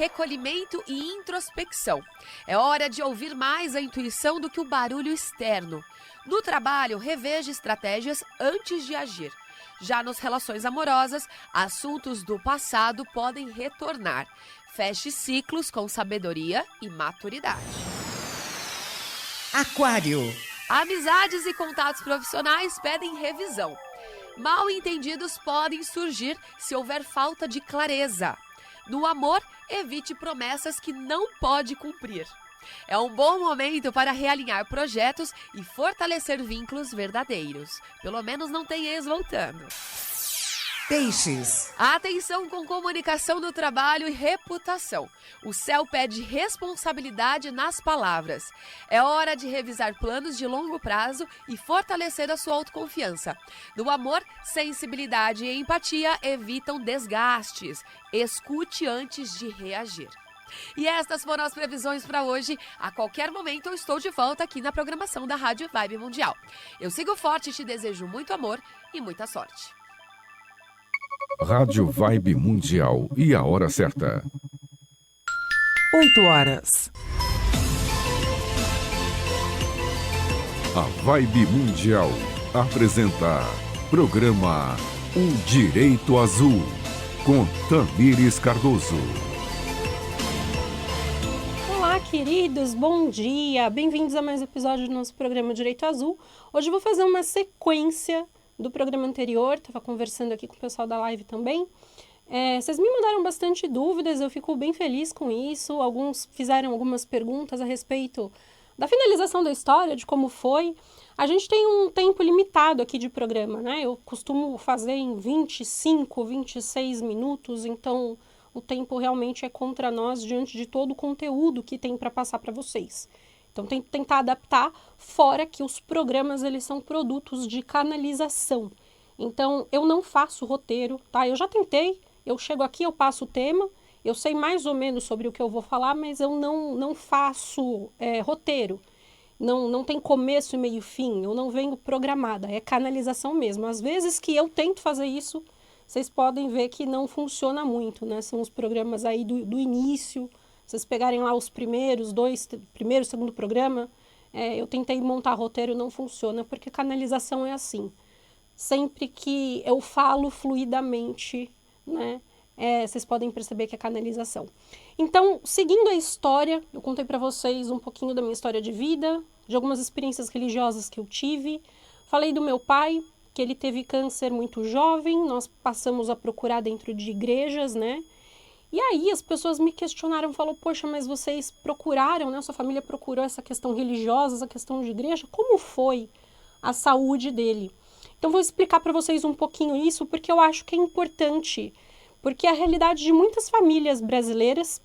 recolhimento e introspecção. É hora de ouvir mais a intuição do que o barulho externo. No trabalho, reveja estratégias antes de agir. Já nas relações amorosas, assuntos do passado podem retornar. Feche ciclos com sabedoria e maturidade. Aquário. Amizades e contatos profissionais pedem revisão. Mal-entendidos podem surgir se houver falta de clareza. No amor, evite promessas que não pode cumprir. É um bom momento para realinhar projetos e fortalecer vínculos verdadeiros. Pelo menos não tem ex voltando. Peixes. Atenção com comunicação no trabalho e reputação. O céu pede responsabilidade nas palavras. É hora de revisar planos de longo prazo e fortalecer a sua autoconfiança. No amor, sensibilidade e empatia evitam desgastes. Escute antes de reagir. E estas foram as previsões para hoje. A qualquer momento eu estou de volta aqui na programação da Rádio Vibe Mundial. Eu sigo forte e te desejo muito amor e muita sorte. Rádio Vibe Mundial e a hora certa. 8 horas. A Vibe Mundial apresenta programa O Direito Azul, com Tamires Cardoso. Olá, queridos, bom dia! Bem-vindos a mais um episódio do nosso programa Direito Azul. Hoje eu vou fazer uma sequência do programa anterior, estava conversando aqui com o pessoal da live também. Vocês me mandaram bastante dúvidas, eu fico bem feliz com isso. Alguns fizeram algumas perguntas a respeito da finalização da história, de como foi. A gente tem um tempo limitado aqui de programa, né? Eu costumo fazer em 25, 26 minutos, então o tempo realmente é contra nós diante de todo o conteúdo que tem para passar para vocês. Então tem que tentar adaptar, fora que os programas eles são produtos de canalização. Então eu não faço roteiro, tá? Eu já tentei, eu chego aqui, eu passo o tema, eu sei mais ou menos sobre o que eu vou falar, mas eu não faço roteiro. Não tem começo e meio e fim, eu não venho programada, é canalização mesmo. Às vezes que eu tento fazer isso, vocês podem ver que não funciona muito, né? São os programas aí do início. Vocês pegarem lá os primeiro, segundo programa, eu tentei montar roteiro, não funciona, porque canalização é assim. Sempre que eu falo fluidamente, né, vocês podem perceber que é canalização. Então, seguindo a história, eu contei para vocês um pouquinho da minha história de vida, de algumas experiências religiosas que eu tive. Falei do meu pai, que ele teve câncer muito jovem, nós passamos a procurar dentro de igrejas, né? E aí as pessoas me questionaram, falaram, poxa, mas vocês procuraram, né? Sua família procurou essa questão religiosa, essa questão de igreja, como foi a saúde dele? Então vou explicar para vocês um pouquinho isso, porque eu acho que é importante, porque a realidade de muitas famílias brasileiras,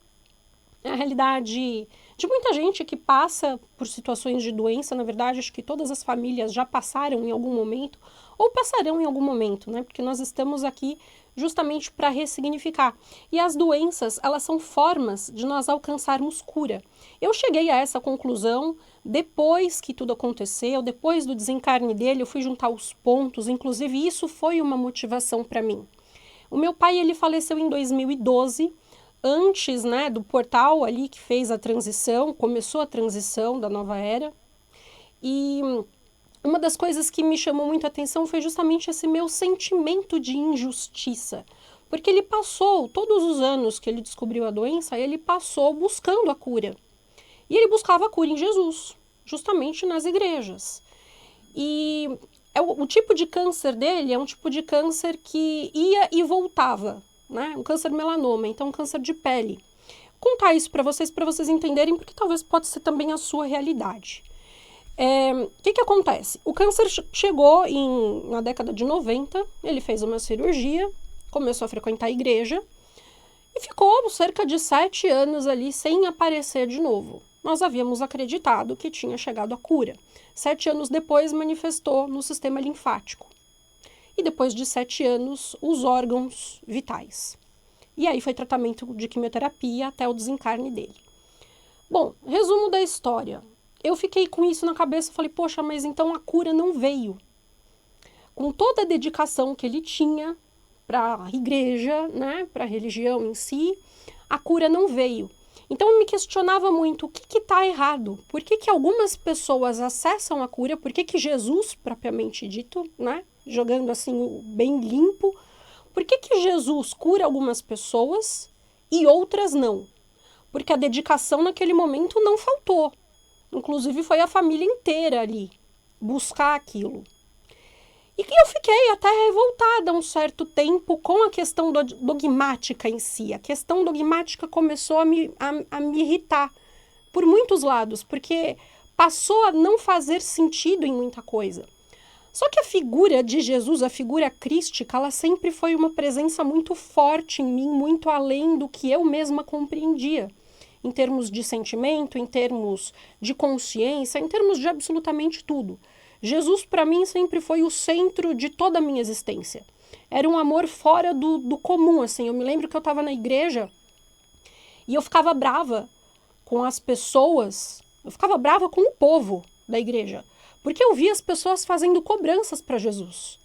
a realidade de muita gente que passa por situações de doença, na verdade, acho que todas as famílias já passaram em algum momento, ou passarão em algum momento, né? Porque nós estamos aqui justamente para ressignificar. E as doenças, elas são formas de nós alcançarmos cura. Eu cheguei a essa conclusão depois que tudo aconteceu, depois do desencarne dele, eu fui juntar os pontos, inclusive isso foi uma motivação para mim. O meu pai, ele faleceu em 2012, antes, né, do portal ali que fez a transição, começou a transição da nova era, e uma das coisas que me chamou muito a atenção foi justamente esse meu sentimento de injustiça, porque ele passou, todos os anos que ele descobriu a doença, ele passou buscando a cura, e ele buscava a cura em Jesus, justamente nas igrejas, e o tipo de câncer dele é um tipo de câncer que ia e voltava, né? Um câncer melanoma, então um câncer de pele. Vou contar isso para vocês entenderem, porque talvez pode ser também a sua realidade. O que acontece? O câncer chegou na década de 90, ele fez uma cirurgia, começou a frequentar a igreja e ficou cerca de 7 anos ali sem aparecer de novo. Nós havíamos acreditado que tinha chegado a cura. 7 anos depois manifestou no sistema linfático. E depois de 7 anos, os órgãos vitais. E aí foi tratamento de quimioterapia até o desencarne dele. Bom, resumo da história. Eu fiquei com isso na cabeça e falei, poxa, mas então a cura não veio. Com toda a dedicação que ele tinha para a igreja, né, para a religião em si, a cura não veio. Então eu me questionava muito, o que está errado? Por que algumas pessoas acessam a cura? Por que Jesus, propriamente dito, né? Jogando assim bem limpo, por que Jesus cura algumas pessoas e outras não? Porque a dedicação naquele momento não faltou. Inclusive foi a família inteira ali buscar aquilo. E eu fiquei até revoltada um certo tempo com a questão dogmática em si. A questão dogmática começou a me irritar por muitos lados, porque passou a não fazer sentido em muita coisa. Só que a figura de Jesus, a figura crística, ela sempre foi uma presença muito forte em mim, muito além do que eu mesma compreendia. Em termos de sentimento, em termos de consciência, em termos de absolutamente tudo. Jesus, para mim, sempre foi o centro de toda a minha existência. Era um amor fora do comum, assim. Eu me lembro que eu estava na igreja e eu ficava brava com as pessoas, eu ficava brava com o povo da igreja, porque eu via as pessoas fazendo cobranças para Jesus.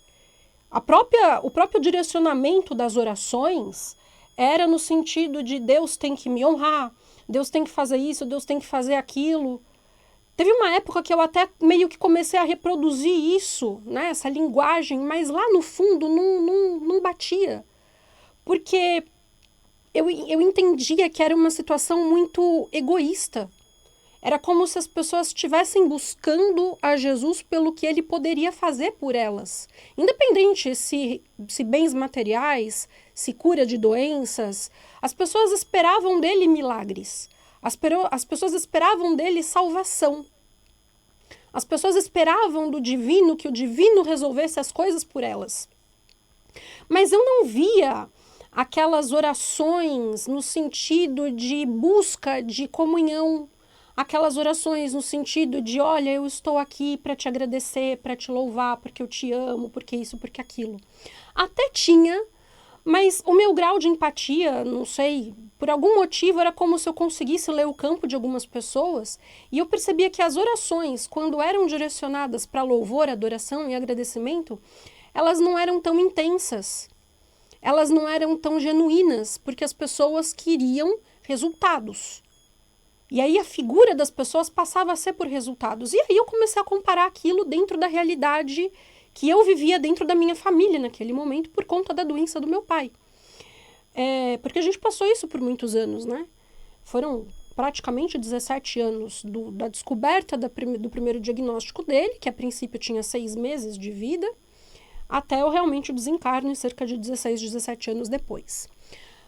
O próprio direcionamento das orações era no sentido de Deus tem que me honrar, Deus tem que fazer isso, Deus tem que fazer aquilo. Teve uma época que eu até meio que comecei a reproduzir isso, né, essa linguagem, mas lá no fundo não batia. Porque eu entendia que era uma situação muito egoísta. Era como se as pessoas estivessem buscando a Jesus pelo que ele poderia fazer por elas. Independente se bens materiais, se cura de doenças, as pessoas esperavam dele milagres. As pessoas esperavam dele salvação. As pessoas esperavam do divino que o divino resolvesse as coisas por elas. Mas eu não via aquelas orações no sentido de busca de comunhão, aquelas orações no sentido de, olha, eu estou aqui para te agradecer, para te louvar, porque eu te amo, porque isso, porque aquilo. Até tinha, mas o meu grau de empatia, não sei, por algum motivo era como se eu conseguisse ler o campo de algumas pessoas e eu percebia que as orações, quando eram direcionadas para louvor, adoração e agradecimento, elas não eram tão intensas, elas não eram tão genuínas, porque as pessoas queriam resultados. E aí a figura das pessoas passava a ser por resultados. E aí eu comecei a comparar aquilo dentro da realidade que eu vivia dentro da minha família naquele momento por conta da doença do meu pai. Porque a gente passou isso por muitos anos, né? Foram praticamente 17 anos da descoberta do primeiro diagnóstico dele, que a princípio tinha 6 meses de vida, até realmente o desencarne cerca de 16, 17 anos depois.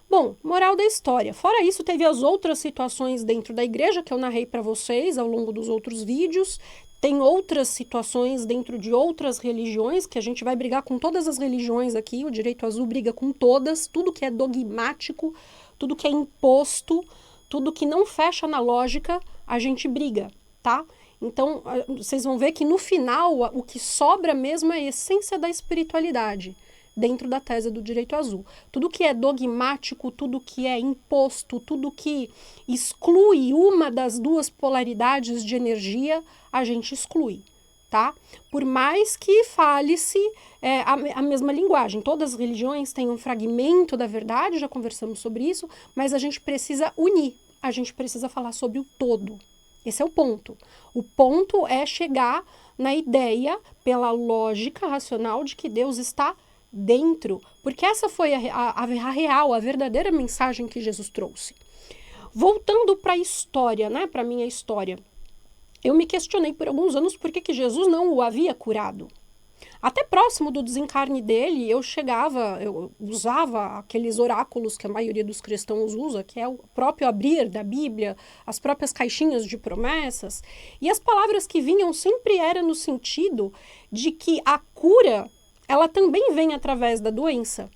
Bom, moral da história. Fora isso, teve as outras situações dentro da igreja que eu narrei para vocês ao longo dos outros vídeos. Tem outras situações dentro de outras religiões, que a gente vai brigar com todas as religiões aqui. O Direito Azul briga com todas. Tudo que é dogmático, tudo que é imposto, tudo que não fecha na lógica, a gente briga, tá? Então, vocês vão ver que no final, o que sobra mesmo é a essência da espiritualidade dentro da tese do Direito Azul. Tudo que é dogmático, tudo que é imposto, tudo que exclui uma das duas polaridades de energia, a gente exclui, tá? Por mais que fale-se a mesma linguagem. Todas as religiões têm um fragmento da verdade, já conversamos sobre isso, mas a gente precisa unir, a gente precisa falar sobre o todo. Esse é o ponto. O ponto é chegar na ideia, pela lógica racional, de que Deus está dentro, porque essa foi a real, a verdadeira mensagem que Jesus trouxe. Voltando para a história, né, para a minha história, eu me questionei por alguns anos por que Jesus não o havia curado. Até próximo do desencarne dele, eu usava aqueles oráculos que a maioria dos cristãos usa, que é o próprio abrir da Bíblia, as próprias caixinhas de promessas, e as palavras que vinham sempre eram no sentido de que a cura ela também vem através da doença.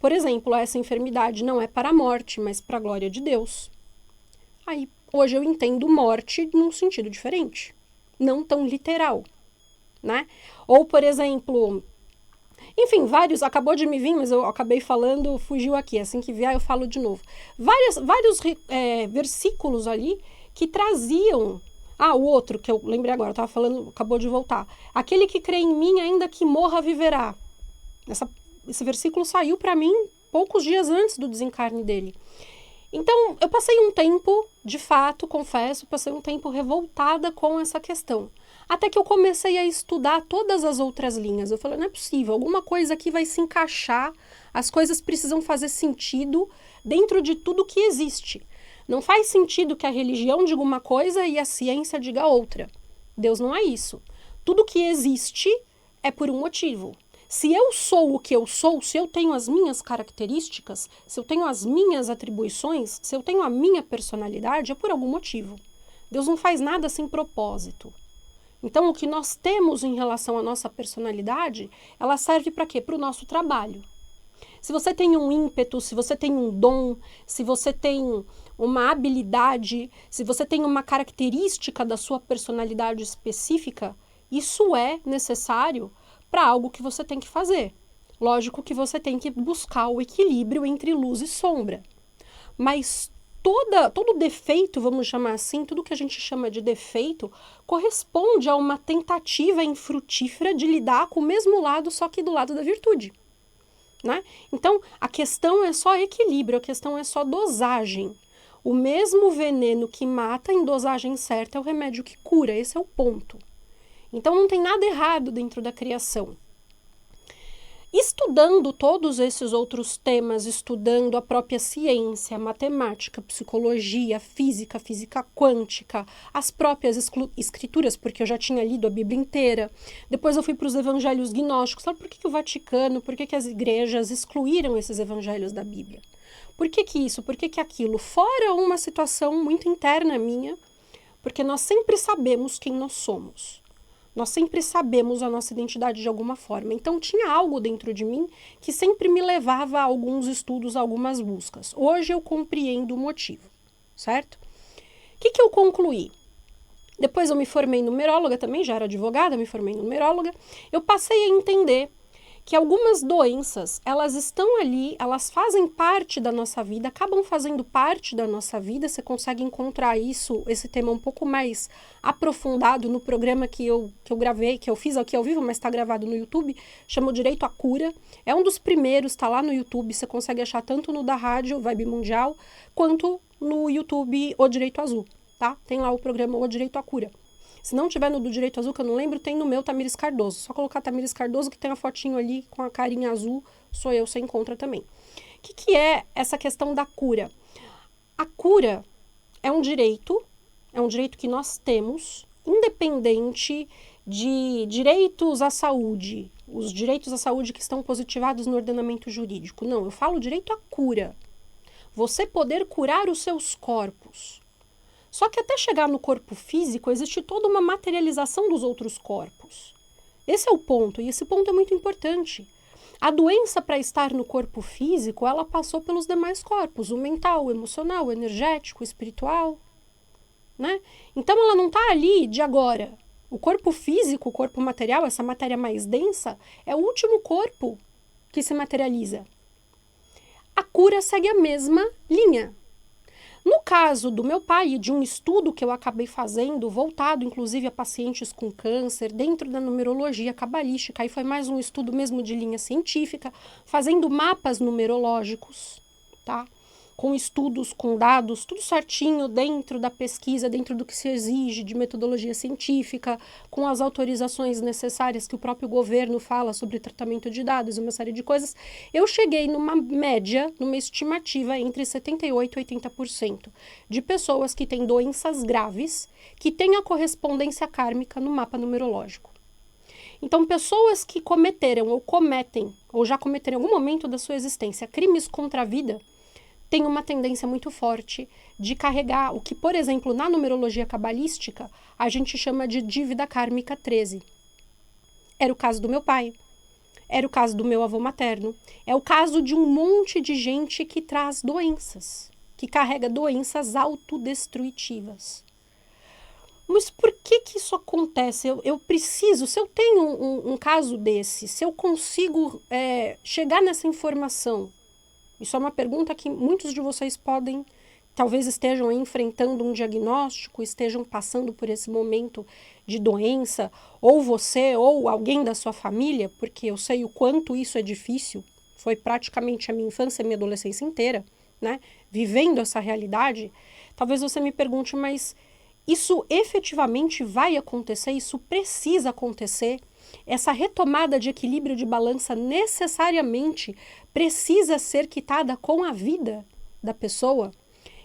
Por exemplo, essa enfermidade não é para a morte, mas para a glória de Deus. Aí, hoje eu entendo morte num sentido diferente, não tão literal, né? Ou, por exemplo, enfim, acabou de me vir, mas eu acabei falando, fugiu aqui, assim que vier eu falo de novo. Vários versículos ali que traziam. O outro que eu lembrei agora, eu estava falando, acabou de voltar. Aquele que crê em mim, ainda que morra, viverá. Esse versículo saiu para mim poucos dias antes do desencarne dele. Então, eu passei um tempo, de fato, confesso, passei um tempo revoltada com essa questão. Até que eu comecei a estudar todas as outras linhas. Eu falei, não é possível, alguma coisa aqui vai se encaixar, as coisas precisam fazer sentido dentro de tudo que existe. Não faz sentido que a religião diga uma coisa e a ciência diga outra. Deus não é isso. Tudo que existe é por um motivo. Se eu sou o que eu sou, se eu tenho as minhas características, se eu tenho as minhas atribuições, se eu tenho a minha personalidade, é por algum motivo. Deus não faz nada sem propósito. Então, o que nós temos em relação à nossa personalidade, ela serve para quê? Para o nosso trabalho. Se você tem um ímpeto, se você tem um dom, se você tem uma habilidade, se você tem uma característica da sua personalidade específica, isso é necessário para algo que você tem que fazer. Lógico que você tem que buscar o equilíbrio entre luz e sombra. Mas todo defeito, vamos chamar assim, tudo que a gente chama de defeito, corresponde a uma tentativa infrutífera de lidar com o mesmo lado, só que do lado da virtude. Né? Então, a questão é só equilíbrio, a questão é só dosagem. O mesmo veneno que mata em dosagem certa é o remédio que cura, esse é o ponto. Então, não tem nada errado dentro da criação. Estudando todos esses outros temas, estudando a própria ciência, matemática, psicologia, física quântica, as próprias escrituras, porque eu já tinha lido a Bíblia inteira. Depois eu fui para os evangelhos gnósticos. Sabe por que o Vaticano, por que as igrejas excluíram esses evangelhos da Bíblia? Por que isso? Por que aquilo? Fora uma situação muito interna minha, porque nós sempre sabemos quem nós somos. Nós sempre sabemos a nossa identidade de alguma forma. Então, tinha algo dentro de mim que sempre me levava a alguns estudos, a algumas buscas. Hoje eu compreendo o motivo, certo? O que eu concluí? Depois eu me formei numeróloga também, já era advogada, me formei numeróloga. Eu passei a entender que algumas doenças, elas estão ali, elas fazem parte da nossa vida, acabam fazendo parte da nossa vida. Você consegue encontrar esse tema um pouco mais aprofundado no programa que eu gravei, que eu fiz aqui ao vivo, mas está gravado no YouTube, chama o Direito à Cura. É um dos primeiros, está lá no YouTube, você consegue achar tanto no da rádio, Vibe Mundial, quanto no YouTube O Direito Azul, tá? Tem lá o programa O Direito à Cura. Se não tiver no do Direito Azul, que eu não lembro, tem no meu Tamires Cardoso. Só colocar Tamires Cardoso, que tem a fotinho ali com a carinha azul, sou eu, você encontra também. O que é essa questão da cura? A cura é um direito que nós temos, independente de direitos à saúde, os direitos à saúde que estão positivados no ordenamento jurídico. Não, eu falo direito à cura. Você poder curar os seus corpos. Só que até chegar no corpo físico, existe toda uma materialização dos outros corpos. Esse é o ponto, e esse ponto é muito importante. A doença, para estar no corpo físico, ela passou pelos demais corpos, o mental, o emocional, o energético, o espiritual, né? Então ela não está ali de agora. O corpo físico, o corpo material, essa matéria mais densa, é o último corpo que se materializa. A cura segue a mesma linha. No caso do meu pai e de um estudo que eu acabei fazendo, voltado inclusive a pacientes com câncer, dentro da numerologia cabalística, aí foi mais um estudo mesmo de linha científica, fazendo mapas numerológicos, tá? Com estudos, com dados, tudo certinho dentro da pesquisa, dentro do que se exige de metodologia científica, com as autorizações necessárias que o próprio governo fala sobre tratamento de dados, uma série de coisas. Eu cheguei numa média, numa estimativa entre 78% e 80% de pessoas que têm doenças graves, que têm a correspondência kármica no mapa numerológico. Então, pessoas que cometeram ou cometem, ou já cometeram em algum momento da sua existência, crimes contra a vida, tem uma tendência muito forte de carregar o que, por exemplo, na numerologia cabalística, a gente chama de dívida kármica 13. Era o caso do meu pai, era o caso do meu avô materno, é o caso de um monte de gente que traz doenças, que carrega doenças autodestrutivas. Mas por que isso acontece? Eu preciso, se eu tenho um caso desse, se eu consigo chegar nessa informação. Isso é uma pergunta que muitos de vocês podem, talvez estejam enfrentando um diagnóstico, estejam passando por esse momento de doença, ou você, ou alguém da sua família, porque eu sei o quanto isso é difícil, foi praticamente a minha infância e a minha adolescência inteira, né, vivendo essa realidade, talvez você me pergunte, mas isso efetivamente vai acontecer? Isso precisa acontecer? Essa retomada de equilíbrio de balança necessariamente precisa ser quitada com a vida da pessoa?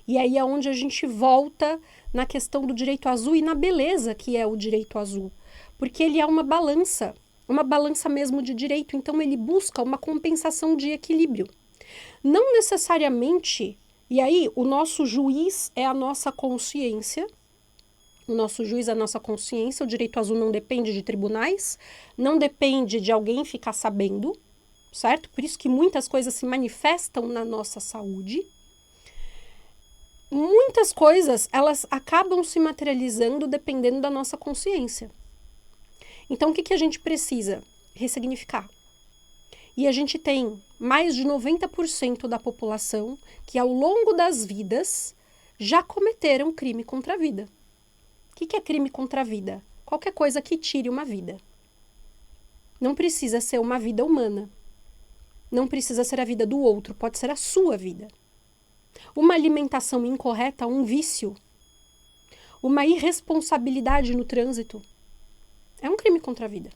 E aí é onde a gente volta na questão do direito azul e na beleza que é o direito azul. Porque ele é uma balança mesmo de direito, então ele busca uma compensação de equilíbrio. Não necessariamente, e aí o nosso juiz é a nossa consciência, o direito azul não depende de tribunais, não depende de alguém ficar sabendo, certo? Por isso que muitas coisas se manifestam na nossa saúde. Muitas coisas, elas acabam se materializando dependendo da nossa consciência. Então, o que a gente precisa? Ressignificar. E a gente tem mais de 90% da população que, ao longo das vidas, já cometeram crime contra a vida. O que é crime contra a vida? Qualquer coisa que tire uma vida. Não precisa ser uma vida humana. Não precisa ser a vida do outro, pode ser a sua vida. Uma alimentação incorreta, um vício, uma irresponsabilidade no trânsito, é um crime contra a vida.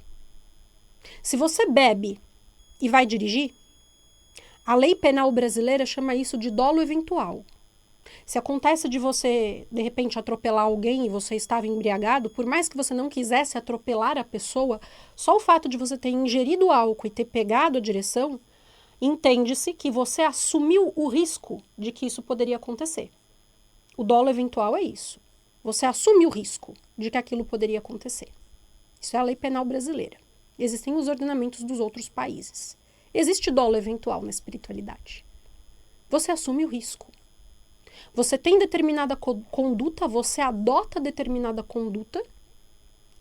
Se você bebe e vai dirigir, a lei penal brasileira chama isso de dolo eventual. Se acontece de você, de repente, atropelar alguém e você estava embriagado, por mais que você não quisesse atropelar a pessoa, só o fato de você ter ingerido álcool e ter pegado a direção, entende-se que você assumiu o risco de que isso poderia acontecer. O dolo eventual é isso. Você assume o risco de que aquilo poderia acontecer. Isso é a lei penal brasileira. Existem os ordenamentos dos outros países. Existe dolo eventual na espiritualidade. Você assume o risco. Você tem determinada conduta, você adota determinada conduta,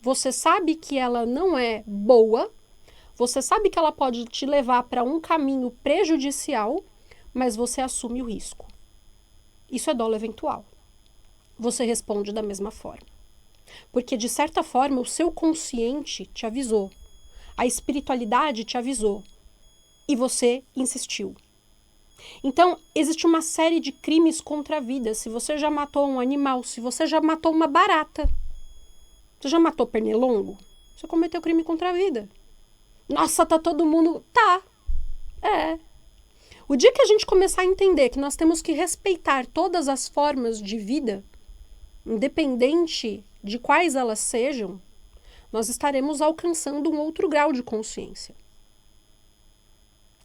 você sabe que ela não é boa, você sabe que ela pode te levar para um caminho prejudicial, mas você assume o risco. Isso é dolo eventual. Você responde da mesma forma. Porque, de certa forma, o seu consciente te avisou. A espiritualidade te avisou. E você insistiu. Então, existe uma série de crimes contra a vida. Se você já matou um animal, se você já matou uma barata, você já matou pernilongo, você cometeu crime contra a vida. Nossa, tá todo mundo... Tá. É. O dia que a gente começar a entender que nós temos que respeitar todas as formas de vida, independente de quais elas sejam, nós estaremos alcançando um outro grau de consciência.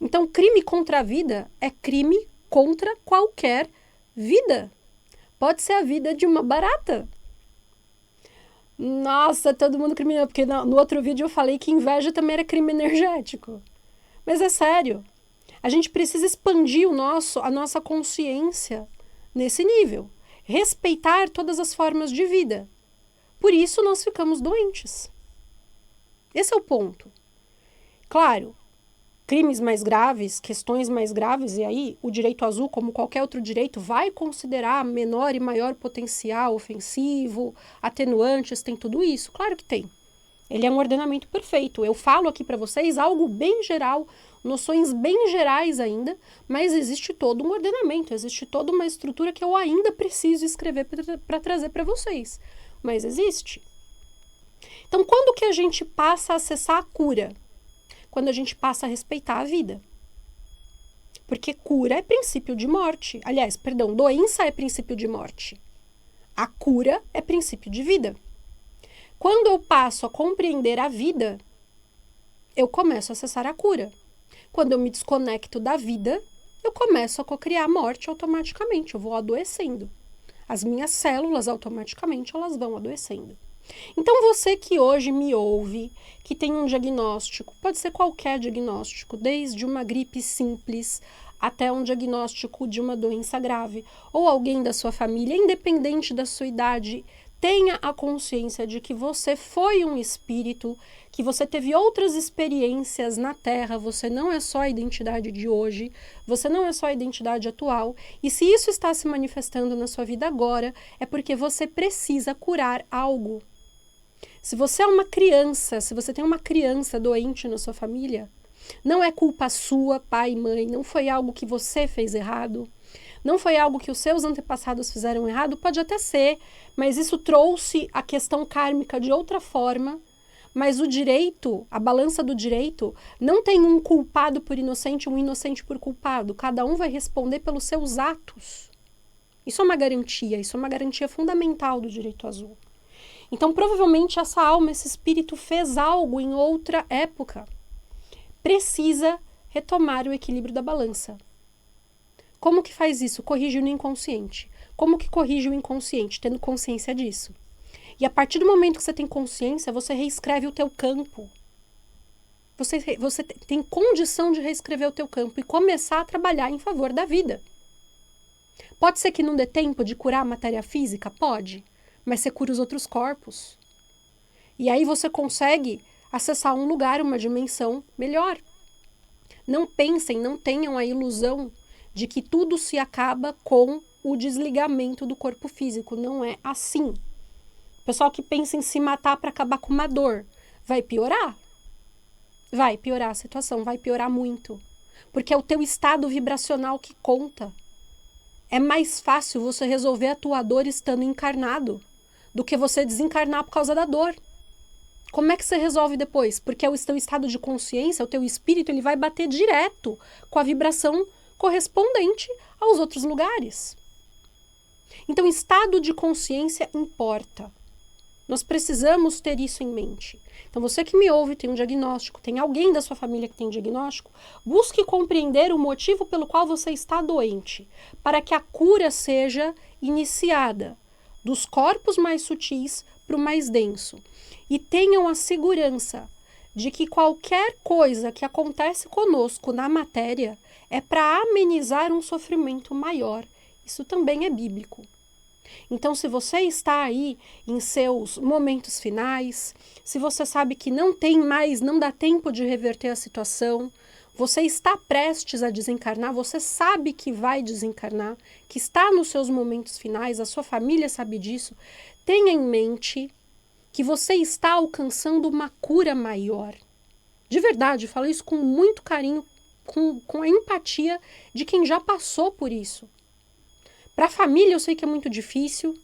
Então, crime contra a vida é crime contra qualquer vida. Pode ser a vida de uma barata. Nossa, todo mundo criminoso, porque no outro vídeo eu falei que inveja também era crime energético. Mas é sério. A gente precisa expandir a nossa consciência nesse nível. Respeitar todas as formas de vida. Por isso nós ficamos doentes. Esse é o ponto. Claro, crimes mais graves, questões mais graves, e aí o direito azul, como qualquer outro direito, vai considerar menor e maior potencial ofensivo, atenuantes, tem tudo isso? Claro que tem. Ele é um ordenamento perfeito. Eu falo aqui para vocês algo bem geral, noções bem gerais ainda, mas existe todo um ordenamento, existe toda uma estrutura que eu ainda preciso escrever para trazer para vocês. Mas existe. Então, quando que a gente passa a acessar a cura? Quando a gente passa a respeitar a vida. Porque cura é princípio de morte. Aliás, perdão, doença é princípio de morte. A cura é princípio de vida. Quando eu passo a compreender a vida, eu começo a acessar a cura. Quando eu me desconecto da vida, eu começo a cocriar a morte automaticamente. Eu vou adoecendo. As minhas células automaticamente elas vão adoecendo. Então você que hoje me ouve, que tem um diagnóstico, pode ser qualquer diagnóstico, desde uma gripe simples até um diagnóstico de uma doença grave, ou alguém da sua família, independente da sua idade, tenha a consciência de que você foi um espírito, que você teve outras experiências na Terra, você não é só a identidade de hoje, você não é só a identidade atual, e se isso está se manifestando na sua vida agora, é porque você precisa curar algo. Se você é uma criança, se você tem uma criança doente na sua família, não é culpa sua, pai e mãe, não foi algo que você fez errado, Não foi algo que os seus antepassados fizeram errado? Pode até ser, mas isso trouxe a questão kármica de outra forma. Mas o direito, a balança do direito, não tem um culpado por inocente e um inocente por culpado. Cada um vai responder pelos seus atos. Isso é uma garantia fundamental do direito azul. Então, provavelmente, essa alma, esse espírito fez algo em outra época. Precisa retomar o equilíbrio da balança. Como que faz isso? Corrige no inconsciente. Como que corrige o inconsciente? Tendo consciência disso. E a partir do momento que você tem consciência, você reescreve o teu campo. Você tem condição de reescrever o teu campo e começar a trabalhar em favor da vida. Pode ser que não dê tempo de curar a matéria física? Pode. Mas você cura os outros corpos. E aí você consegue acessar um lugar, uma dimensão melhor. Não pensem, não tenham a ilusão de que tudo se acaba com o desligamento do corpo físico. Não é assim. O pessoal que pensa em se matar para acabar com uma dor, vai piorar. Vai piorar a situação, vai piorar muito. Porque é o teu estado vibracional que conta. É mais fácil você resolver a tua dor estando encarnado do que você desencarnar por causa da dor. Como é que você resolve depois? Porque o teu estado de consciência, o teu espírito, ele vai bater direto com a vibração correspondente aos outros lugares. Então, estado de consciência importa. Nós precisamos ter isso em mente. Então, você que me ouve, tem um diagnóstico, tem alguém da sua família que tem diagnóstico, busque compreender o motivo pelo qual você está doente, para que a cura seja iniciada dos corpos mais sutis para o mais denso. E tenham a segurança de que qualquer coisa que acontece conosco na matéria é para amenizar um sofrimento maior. Isso também é bíblico. Então, se você está aí em seus momentos finais, se você sabe que não tem mais, não dá tempo de reverter a situação, você está prestes a desencarnar, você sabe que vai desencarnar, que está nos seus momentos finais, a sua família sabe disso, tenha em mente que você está alcançando uma cura maior. De verdade, eu falo isso com muito carinho, com a empatia de quem já passou por isso. Para a família eu sei que é muito difícil,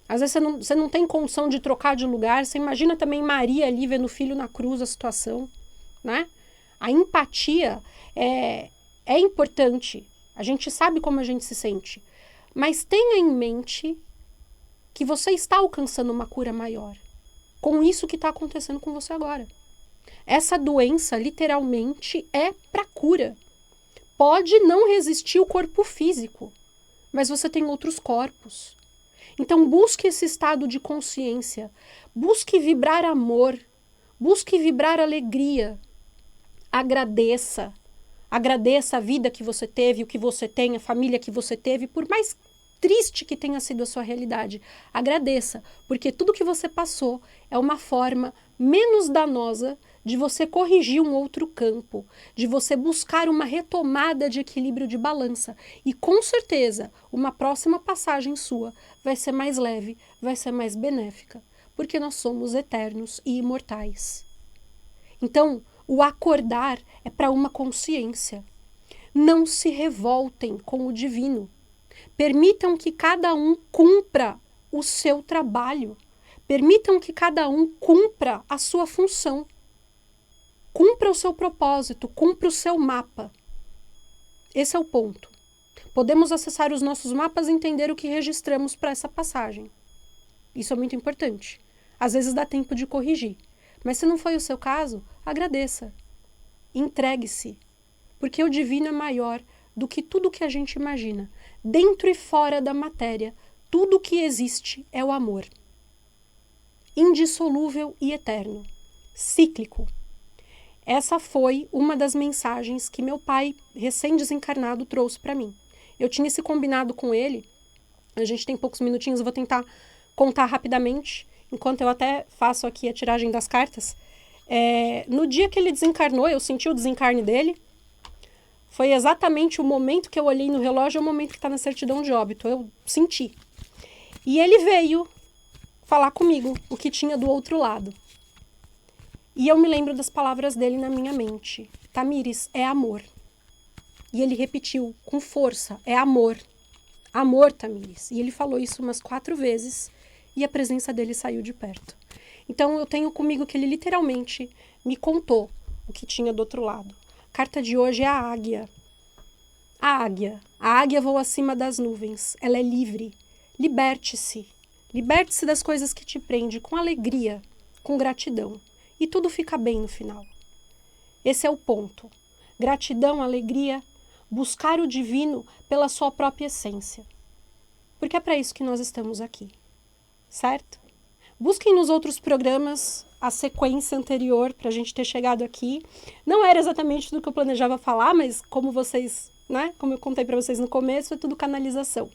às vezes você não tem condição de trocar de lugar, você imagina também Maria ali vendo o filho na cruz, a situação, né? A empatia é importante, a gente sabe como a gente se sente, mas tenha em mente que você está alcançando uma cura maior, com isso que está acontecendo com você agora. Essa doença literalmente é para cura, pode não resistir o corpo físico, mas você tem outros corpos. Então busque esse estado de consciência, busque vibrar amor, busque vibrar alegria, agradeça a vida que você teve, o que você tem, a família que você teve, por mais triste que tenha sido a sua realidade, agradeça, porque tudo que você passou é uma forma menos danosa de você corrigir um outro campo, de você buscar uma retomada de equilíbrio de balança. E com certeza, uma próxima passagem sua vai ser mais leve, vai ser mais benéfica, porque nós somos eternos e imortais. Então, o acordar é para uma consciência. Não se revoltem com o divino. Permitam que cada um cumpra o seu trabalho. Permitam que cada um cumpra a sua função. Cumpra o seu propósito, cumpra o seu mapa. Esse é o ponto. Podemos acessar os nossos mapas e entender o que registramos para essa passagem. Isso é muito importante. Às vezes dá tempo de corrigir. Mas se não foi o seu caso, agradeça. Entregue-se. Porque o divino é maior do que tudo que a gente imagina. Dentro e fora da matéria, tudo que existe é o amor. Indissolúvel e eterno. Cíclico. Essa foi uma das mensagens que meu pai, recém-desencarnado, trouxe para mim. Eu tinha esse combinado com ele, a gente tem poucos minutinhos, eu vou tentar contar rapidamente, enquanto eu até faço aqui a tiragem das cartas. No dia que ele desencarnou, eu senti o desencarne dele, foi exatamente o momento que eu olhei no relógio, é o momento que está na certidão de óbito, eu senti. E ele veio falar comigo o que tinha do outro lado. E eu me lembro das palavras dele na minha mente. Tamires, é amor. E ele repetiu com força, é amor. Amor, Tamires. E ele falou isso umas 4 vezes e a presença dele saiu de perto. Então eu tenho comigo que ele literalmente me contou o que tinha do outro lado. A carta de hoje é a águia. A águia. A águia voa acima das nuvens. Ela é livre. Liberte-se. Liberte-se das coisas que te prendem com alegria, com gratidão. E tudo fica bem no final. Esse é o ponto. Gratidão, alegria, buscar o divino pela sua própria essência. Porque é para isso que nós estamos aqui. Certo? Busquem nos outros programas a sequência anterior para a gente ter chegado aqui. Não era exatamente do que eu planejava falar, mas como vocês, né? Como eu contei para vocês no começo, é tudo canalização.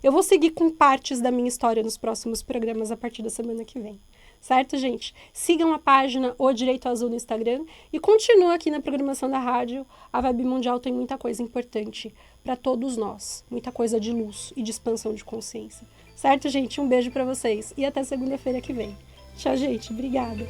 Eu vou seguir com partes da minha história nos próximos programas a partir da semana que vem. Certo, gente? Sigam a página O Direito Azul no Instagram e continuem aqui na programação da rádio. A Vibe Mundial tem muita coisa importante para todos nós. Muita coisa de luz e de expansão de consciência. Certo, gente? Um beijo para vocês e até segunda-feira que vem. Tchau, gente. Obrigada.